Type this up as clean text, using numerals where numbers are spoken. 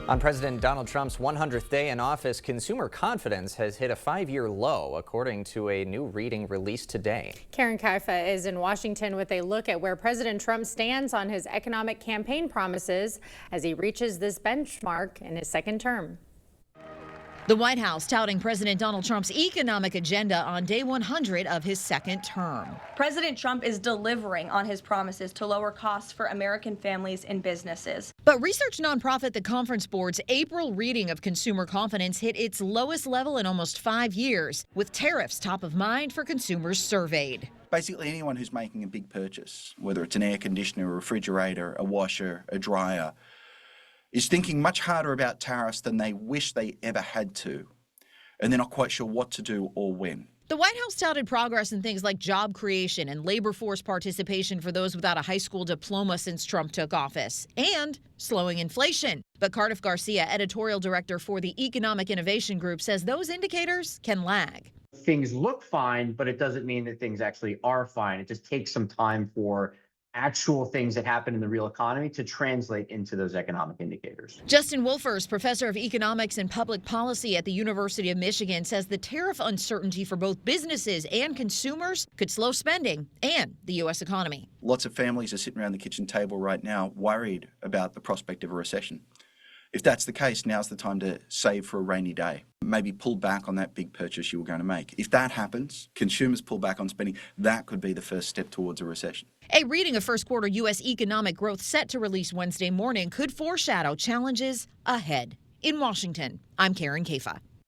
On President Donald Trump's 100th day in office, consumer confidence has hit a 5-year low, according to a new reading released today. Karen Kaifa is in Washington with a look at where President Trump stands on his economic campaign promises as he reaches this benchmark in his second term. The White House touting President Donald Trump's economic agenda on day 100 of his second term. President Trump is delivering on his promises to lower costs for American families and businesses. But research nonprofit The Conference Board's April reading of consumer confidence hit its lowest level in almost 5 years, with tariffs top of mind for consumers surveyed. Basically, anyone who's making a big purchase, whether it's an air conditioner, a refrigerator, a washer, a dryer, is thinking much harder about tariffs than they wish they ever had to, and they're not quite sure what to do or when. The White House touted progress in things like job creation and labor force participation for those without a high school diploma since Trump took office, and slowing inflation. But Cardiff Garcia, editorial director for the Economic Innovation Group, says those indicators can lag. Things look fine, but it doesn't mean that things actually are fine. It just takes some time for actual things that happen in the real economy to translate into those economic indicators. Justin Wolfers, professor of economics and public policy at the University of Michigan, says the tariff uncertainty for both businesses and consumers could slow spending and the U.S. economy. Lots of families are sitting around the kitchen table right now worried about the prospect of a recession. If that's the case, now's the time to save for a rainy day. Maybe pull back on that big purchase you were going to make. If that happens, consumers pull back on spending, that could be the first step towards a recession. A reading of first quarter U.S. economic growth set to release Wednesday morning could foreshadow challenges ahead. In Washington, I'm Karen Kaifa.